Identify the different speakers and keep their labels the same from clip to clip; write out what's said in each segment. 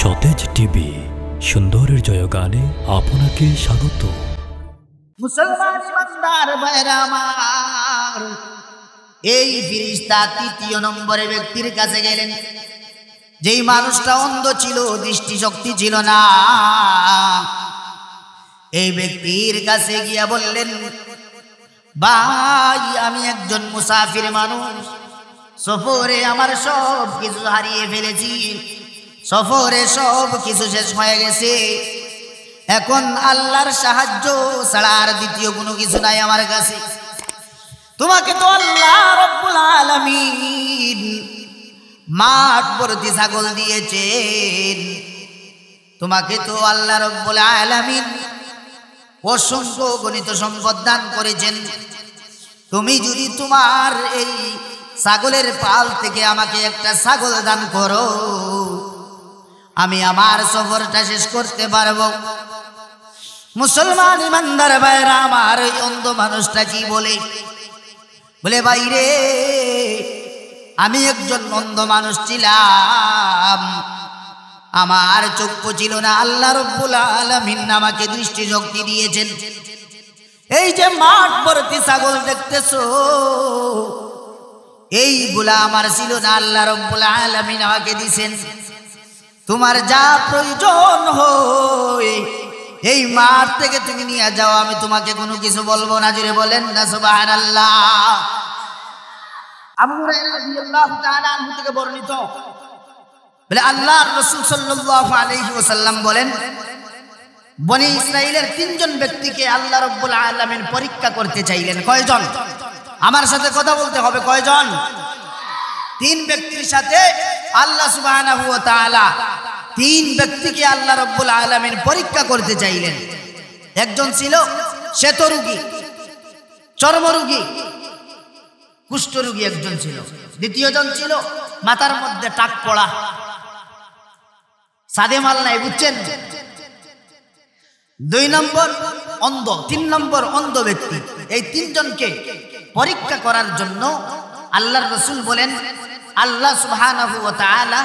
Speaker 1: সতেজ টিভি সুন্দরের জয়গানে আপনাকে স্বাগত।
Speaker 2: মুসলমান ইমানদার ভাইরা আমার, এই ফেরেশতা তৃতীয় নম্বরে ব্যক্তির কাছে গেলেন। যেই মানুষটা অন্ধ ছিল, দৃষ্টিশক্তি ছিল না, এই ব্যক্তির কাছে গিয়া বললেন, ভাই আমি একজন মুসাফির মানুষ, সফরে আমার সব কিছু হারিয়ে ফেলেছি, সফরে সব কিছু শেষ হয়ে গেছে, এখন আল্লাহর সাহায্য ছাড়া আর দ্বিতীয় কোনো কিছু নাই আমার কাছে। তোমাকে তো আল্লাহ রব্বুল আলামিন মাঠ ভর্তি ছাগল দিয়েছেন, তোমাকে তো আল্লাহ রব্বুল আলামিন অসংখ্য গণিত সম্পদ দান করেছেন। তুমি যদি তোমার এই ছাগলের পাল থেকে আমাকে একটা ছাগল দান করো, আমি আমার সফরটা শেষ করতে পারবো। মুসলমান ইমানদার ভাইরা আমার, ওই অন্ধ মানুষটা কি বলে, ভাই রে, আমি একজন অন্ধ মানুষ ছিলাম, আমার চক্ষু ছিল না, আল্লাহ রব্বুল আলামিন আমাকে দৃষ্টিশক্তি দিয়েছেন। এই যে মাঠ ভর্তি ছাগল দেখতেছো, এইগুলা আমার ছিল না, আল্লাহ রব্বুল আলামিন আমাকে দিয়েছেন। তোমার যা প্রয়োজন হয় এই মাঠ থেকে তুমি নিয়ে যাও, আমি তোমাকে কোনো কিছু বলবো না। জুড়ে বলেন না সুবহানাল্লাহ। আবু হুরায়রা রাদিয়াল্লাহু তাআলা আনহু থেকে বর্ণিত, বলে আল্লাহর রাসূল সাল্লাল্লাহু আলাইহি ওয়াসাল্লাম বলেন, বনি ইসরাইলের তিনজন ব্যক্তিকে আল্লাহ রাব্বুল আলামিন পরীক্ষা করতে চাইলেন। কয়জন? আমার সাথে কথা বলতে হবে, কয়জন? তিন ব্যক্তির সাথে আল্লাহ সুবহানাহু ওয়া তাআলা তিন ব্যক্তিকে আল্লাহ রাব্বুল আলামিন পরীক্ষা করতে চাইলেন। একজন ছিল শ্বেতরোগী, চর্মরোগী, কুষ্ঠরোগী একজন ছিল। দ্বিতীয়জন ছিল মাথার মধ্যে টাক পড়া, সাদে মাল নাই, বুঝছেন? দুই নম্বর অন্ধ, তিন নম্বর অন্ধ ব্যক্তি। এই তিনজনকে পরীক্ষা করার জন্য আল্লাহর রাসূল বলেন, আল্লাহ সুবহানাহু ওয়া তাআলা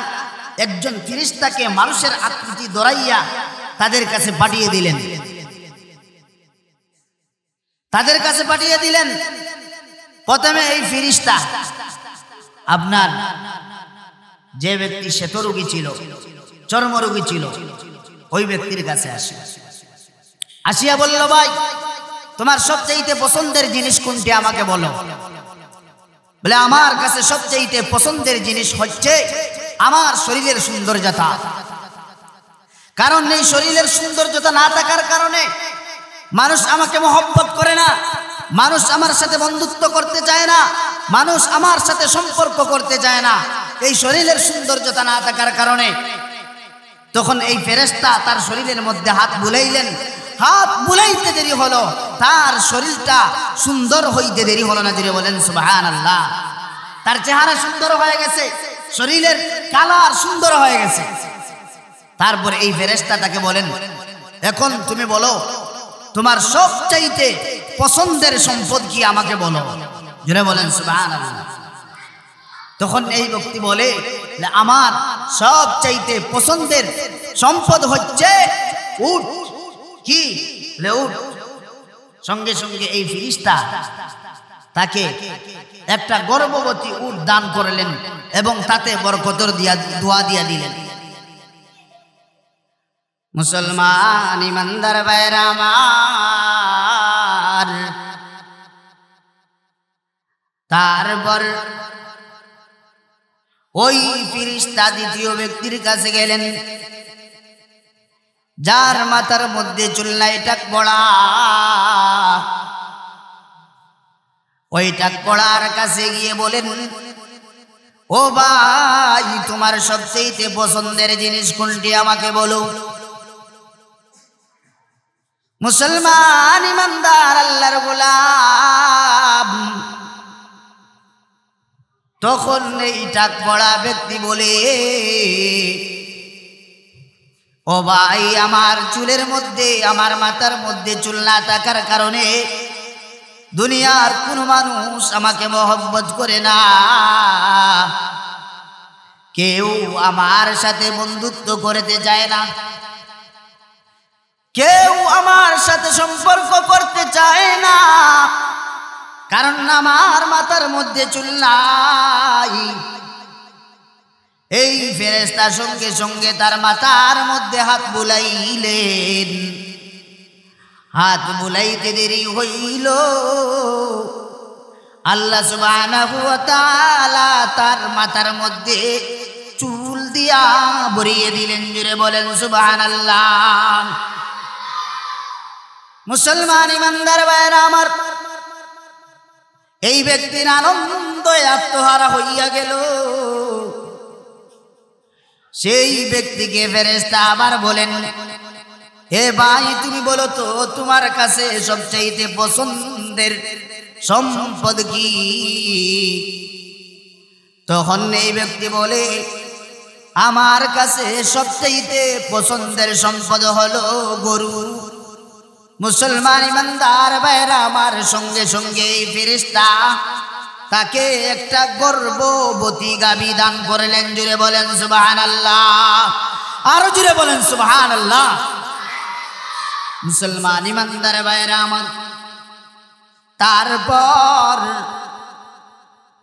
Speaker 2: একজন ফেরেশতাকে মানুষের আকৃতি ধরাইয়া তাদের কাছে পাঠিয়ে দিলেন, তাদের কাছে পাঠিয়ে দিলেন। প্রথমে এই ফেরেশতা আপনার যে ব্যক্তি শ্বেতরোগী ছিল, চর্মরোগী ছিল, ওই ব্যক্তির কাছে আসিয়া বলল, ভাই তোমার সবচেয়ে পছন্দের জিনিস কোনটি আমাকে বলো। বলে আমার কাছে সবচেয়ে পছন্দের জিনিস হচ্ছে আমার শরীরের সৌন্দর্যতা, কারণ এই শরীরের সৌন্দর্যতা না থাকার কারণে মানুষ আমাকে মহব্বত করে না, মানুষ আমার সাথে বন্ধুত্ব করতে চায় না, মানুষ আমার সাথে সম্পর্ক করতে চায় না, এই শরীরের সৌন্দর্যতা না থাকার কারণে। তখন এই ফেরেশতা তার শরীরের মধ্যে হাত বুলাইলেন, হাত বুলাইতে দেরি হলো, তার শরীরটা সুন্দর হইতে দেরি হলো না। জুড়ে বলেন সুবহানাল্লাহ। তার চেহারা সুন্দর হয়ে গেছে, শরীরের কালার সুন্দর হয়ে গেছে। তারপর এই ফেরেশতা তাকে বলেন, এখন তুমি বলো তোমার সবচাইতে পছন্দের সম্পদ কি আমাকে বলো। জুড়ে বলেন সুবহানাল্লাহ। তখন এই ব্যক্তি বলে, আমার সবচাইতে পছন্দের সম্পদ হচ্ছে উট। কি? উট। সঙ্গে সঙ্গে এই ফেরেশতা তাকে একটা গর্ভবতী উট দান করলেন এবং তাতে বরকতের দোয়া দিয়া দিলেন। মুসলমান ইমানদার ভাইরা আমার, তারপর ওই ফেরেশতা দ্বিতীয় ব্যক্তির কাছে গেলেন, যার মাথার মধ্যে চুল নাই, টাক পড়া। ওই টাক পড়ার কাছে গিয়ে বলেন, ও ভাই তোমার সবচেয়ে পছন্দের জিনিস কোনটি আমাকে বলো। মুসলমান ইমানদার আল্লাহর গোলাম, তখন এই টাক পড়া ব্যক্তি বলে, ও ভাই আমার চুলের মধ্যে, আমার মাথার মধ্যে চুল না থাকার কারণে দুনিয়ার কোনো মানুষ আমাকে মহব্বত করে না, কেউ আমার সাথে বন্ধুত্ব করতে চায় না, কেউ আমার সাথে সম্পর্ক করতে চায় না, কারণ আমার মাথার মধ্যে চুল নাই। এই ফেরেশতা সঙ্গে সঙ্গে তার মাথার মধ্যে হাত বুলাইলেন। হাত বুলাইতে দেরি হইল, আল্লাহ সুবহানাহু ওয়া তাআলা তার মাথার মধ্যে চুল দিয়া ভরিয়ে দিলেন। জুড়ে বলেন সুবহানাল্লাহ। মুসলমান ইমানদার ভাইরা আমার, এই ব্যক্তির আনন্দে আত্মহারা হইয়া গেল। সেই ব্যক্তিকে ফেরেশতা আবার বলেন, হে ভাই তুমি বলো তো তোমার কাছে সবচাইতে পছন্দের সম্পদ কি? তখন এই ব্যক্তি বলে, আমার কাছে সবচাইতে পছন্দের সম্পদ হলো গরু। মুসলমান ইমানদার ভাইরা আমার, সঙ্গে সঙ্গে এই ফেরেশতা তাকে একটা গর্ভবতী গাভী দান করলেন। জুড়ে বলেন সুবহানাল্লাহ, আরো জুড়ে বলেন সুবহানাল্লাহ। মুসলমান ইমানদার ভাইরা আমার, তারপর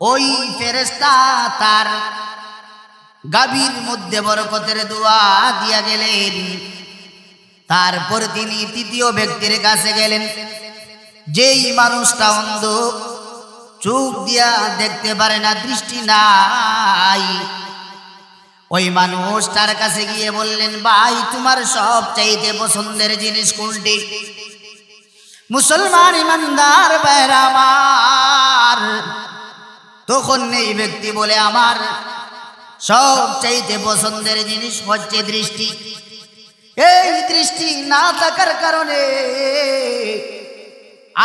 Speaker 2: ওই ফেরেশতা তার গাভীর মধ্যে বরকতের দোয়া দিয়া গেলেন। তারপর তিনি তৃতীয় ব্যক্তির কাছে গেলেন, যেই মানুষটা অন্ধ, চোখ দিয়া দেখতে পারে না, দৃষ্টি নাই। ওই মানুষটার কাছে গিয়ে বললেন, ভাই তোমার সবচাইতে পছন্দের জিনিস কোনটি? মুসলমান ইমানদার ভাইরা আমার, তখন এই ব্যক্তি বলে, আমার সবচাইতে পছন্দের জিনিস হচ্ছে দৃষ্টি। এই দৃষ্টি না থাকার কারণে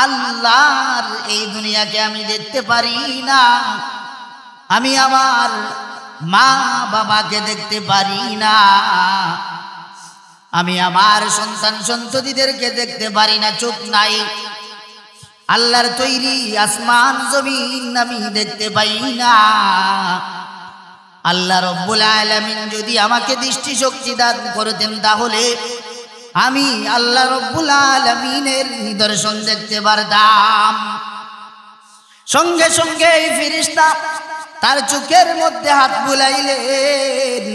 Speaker 2: আল্লাহর এই দুনিয়াকে আমি দেখতে পারি না, আমি আমার মা বাবাকে দেখতে পারি না, আমি আমার সন্তান সন্ততিদেরকে দেখতে পারি না, চোখ নাই। আল্লাহর তৈরি আসমান জমিন আমি দেখতে পাই না। আল্লাহ রব্বুল আলামিন যদি আমাকে দৃষ্টি শক্তি দান করতেন, তাহলে আমি আল্লাহ রব্বুল আলামিনের নিদর্শন দেখতে পারতাম। সঙ্গে সঙ্গে এই ফেরেশতা তার চোখের মধ্যে হাত বুলাইলেন।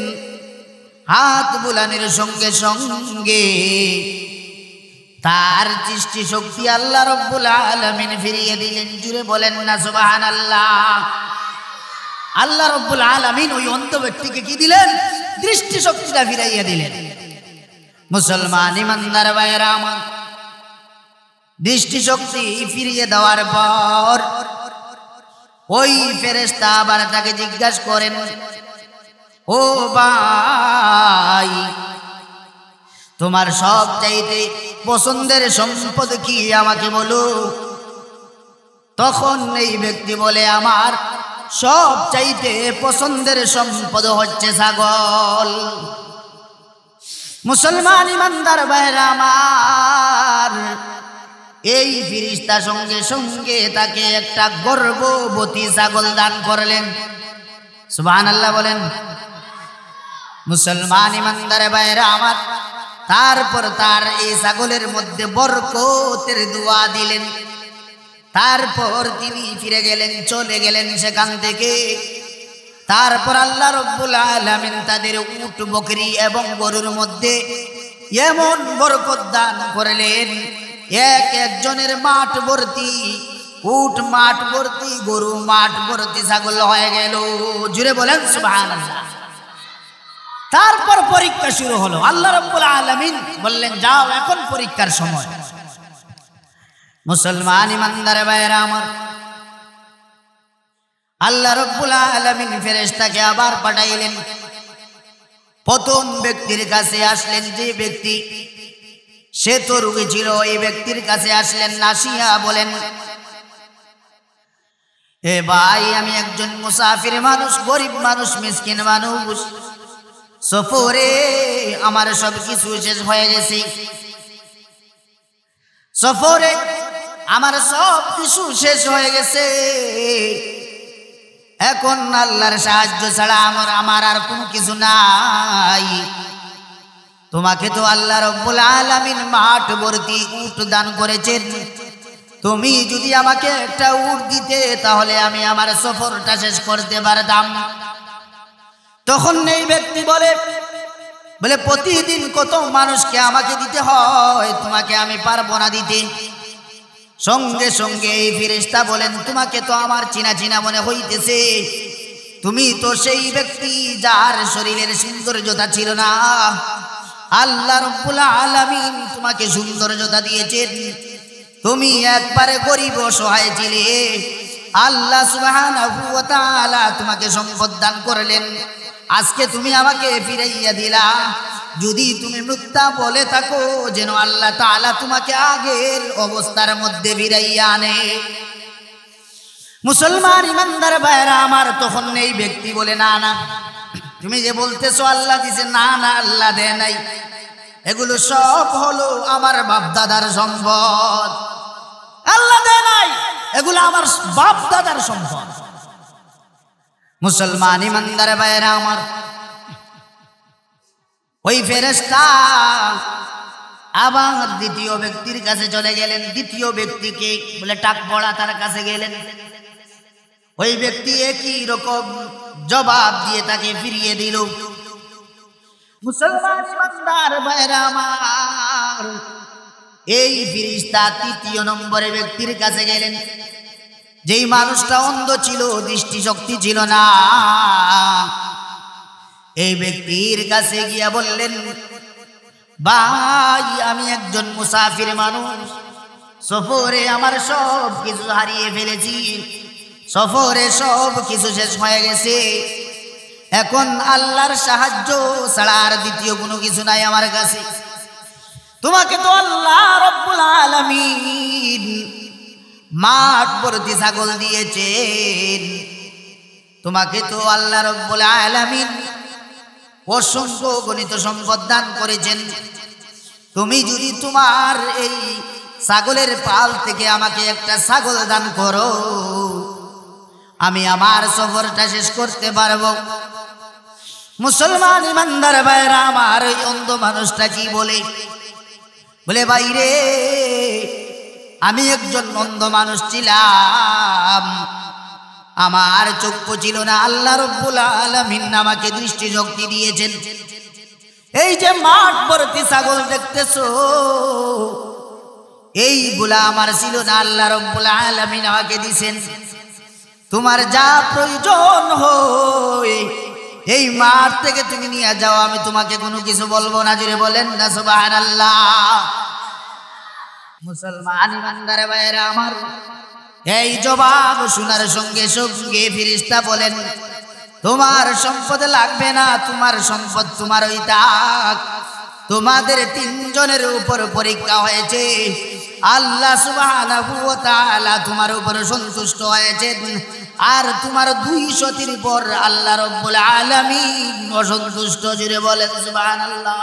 Speaker 2: হাত বুলানোর সঙ্গে সঙ্গে তার দৃষ্টি শক্তি আল্লাহ রব্বুল আলামিন ফিরিয়ে দিলেন। জুড়ে বলেন না সুবহানাল্লাহ। আল্লাহ রব্বুল আলামিন ওই অন্ধ ব্যক্তিকে কি দিলেন? দৃষ্টি শক্তিটা ফিরাইয়া দিলেন। মুসলমান ইমানদার ভাইরা আমার, দৃষ্টি শক্তি ফিরিয়ে দেওয়ার পর ওই ফেরেশতা আবার তাকে জিজ্ঞাসা করেন, ও ভাই তোমার সবচাইতে পছন্দের সম্পদ কি, আমাকে বলো। তখন এই ব্যক্তি বলে, আমার সবচাইতে পছন্দের সম্পদ হচ্ছে ছাগল। মুসলমান ইমানদার ভাইরা আমার, এই ফেরেশতা সঙ্গে সঙ্গে তাকে একটা গর্ভবতী ছাগল দান করলেন। সুবহানাল্লাহ বলেন। মুসলমান ইমানদার ভাইরা আমার, তারপর তার এই ছাগলের মধ্যে বরকতের দোয়া দিলেন। তারপর তিনি ফিরে গেলেন, চলে গেলেন সেখান থেকে। তারপর আল্লাহ রব্বুল আলামিন তাদের উট বকরি এবং গরুর মধ্যে এমন বরকত দান করলেন, এক একজনের মাঠ ভর্তি উট, মাঠ ভর্তি গরু, মাঠ ভর্তি ছাগল হয়ে গেল। জুড়ে বলেন সুবহানাল্লাহ। তারপর পরীক্ষা শুরু হলো। আল্লাহ রাব্বুল আলামিন বললেন, যাও এখন পরীক্ষার সময়। মুসলমান ইমানদার ভাইরা আমার, আল্লাহ রাব্বুল আলামিন ফেরেশতাকে আবার পাঠাইলেন। প্রথম ব্যক্তির কাছে আসলেন, যে ব্যক্তি সে তো রোগী ছিল, এই ব্যক্তির কাছে আসলেন। নাসিয়া বলেন, এ ভাই আমি একজন মুসাফির মানুষ, গরিব মানুষ, মিসকিন মানুষ, সফরে আমার সব কিছু শেষ হয়ে গেছে। সফরে আমার সব কিছু শেষ হয়ে গেছে। এখন আল্লাহর সাহায্য ছাড়া আমার আর কোনো কিছু নাই। তোমাকে তো আল্লাহ রব্বুল আলামিন মাঠ ভর্তি উট দান করেছেন, তুমি যদি আমাকে একটা উট দিতে তাহলে আমি আমার সফরটা শেষ করতে পারতাম। তখন এই ব্যক্তি বলে প্রতিদিন কত মানুষকে আমাকে দিতে হয়, তোমাকে আমি পারবো না দিতে। সঙ্গে সঙ্গে এই ফেরেশতা বলেন, তোমাকে তো আমার চিনা চিনা মনে হইতেছে, তুমি তো সেই ব্যক্তি যার শরীরের সৌন্দর্যতা ছিল না। আল্লাহ রাব্বুল আলামিন তোমাকে সৌন্দর্যতা দিয়েছেন, তুমি একবারে গরিব অসহায় ছিলে, আল্লাহ সুবহানাহু ওয়া তাআলা তোমাকে সম্পদ দান করলেন, আজকে তুমি আমাকে ফিরাইয়া দিলা। যদি তুমি মিথ্যা বলে থাকো যেন আল্লাহ তাআলা তোমাকে আগের অবস্থার মধ্যে ফিরাইয়া আনে। মুসলমান ইমানদার ভাইরা আমার, তখন এই ব্যক্তি বলে, না না, তুমি যে বলতেছো আল্লাহ দিছে, না না আল্লাহ দেয় নাই, এগুলো সব হলো আমার বাপ দাদার সম্পদ, আল্লাহ দেয় নাই, এগুলো আমার বাপ দাদার সম্পদ। মুসলমান ইমানদার ভাইরা আমার, ওই ফেরেশতা আবার দ্বিতীয় ব্যক্তির কাছে চলে গেলেন। দ্বিতীয় ব্যক্তিকে বলে টাক পড়া, তার কাছে গেলেন। ওই ব্যক্তি একই রকম জবাব দিয়ে তাকে ফিরিয়ে দিল। মুসলমান ইমানদার ভাইরা আমার, এই ফেরেশতা তৃতীয় নম্বরে ব্যক্তির কাছে গেলেন। যেই মানুষটা অন্ধ ছিল, দৃষ্টিশক্তি ছিল না, এই ব্যক্তির কাছে গিয়া বললেন, ভাই আমি একজন মুসাফির মানুষ, সফরে আমার সব কিছু হারিয়ে ফেলেছি, সফরে সব কিছু শেষ হয়ে গেছে, এখন আল্লাহর সাহায্য ছাড়া আর দ্বিতীয় কোনো কিছু নাই আমার কাছে। তোমাকে তো আল্লাহ রাব্বুল আলামিন মাঠ ভর্তি ছাগল দিয়েছেন, তোমাকে তো আল্লাহ রাব্বুল আলামিন অসংখ্য গণিত সম্পদ দান করেছেন, তুমি যদি তোমার এই ছাগলের পাল থেকে আমাকে একটা ছাগল দান করো, আমি আমার সফরটা শেষ করতে পারবো। মুসলমান ইমানদার ভাইরা আমার, ওই অন্ধ মানুষটা কি বলে, ভাই রে, আমি একজন অন্ধ মানুষ ছিলাম, আমার চক্ষু ছিল না, আল্লাহ রাব্বুল আলামিন আমাকে দৃষ্টিশক্তি দিয়েছেন, এই যে মাঠ ভর্তি ছাগল দেখতেছো, এইগুলা আমার ছিল না, আল্লাহ রাব্বুল আলামিন আমাকে দিয়েছেন, তোমার যা প্রয়োজন হয় এই মাঠ থেকে তুমি নিয়ে যাও, আমি তোমাকে কোনো কিছু বলবো না। জুড়ে বলেন না সুবহানাল্লাহ। মুসলমান ইমানদার ভাইরা আমার, এই জবাব শোনার সঙ্গে সঙ্গে ফেরেশতা বলেন, তোমার সম্পদ লাগবে না, তোমার সম্পদ তোমার ওই থাক, তোমাদের তিনজনের উপর পরীক্ষা হয়েছে, আল্লাহ সুবহানাহু ওয়া তাআলা তোমার উপর সন্তুষ্ট হয়েছেন, আর তোমার 200টির উপর আল্লাহ রাব্বুল আলামিন অসন্তুষ্ট। জুড়ে বলেন সুবহানাল্লাহ।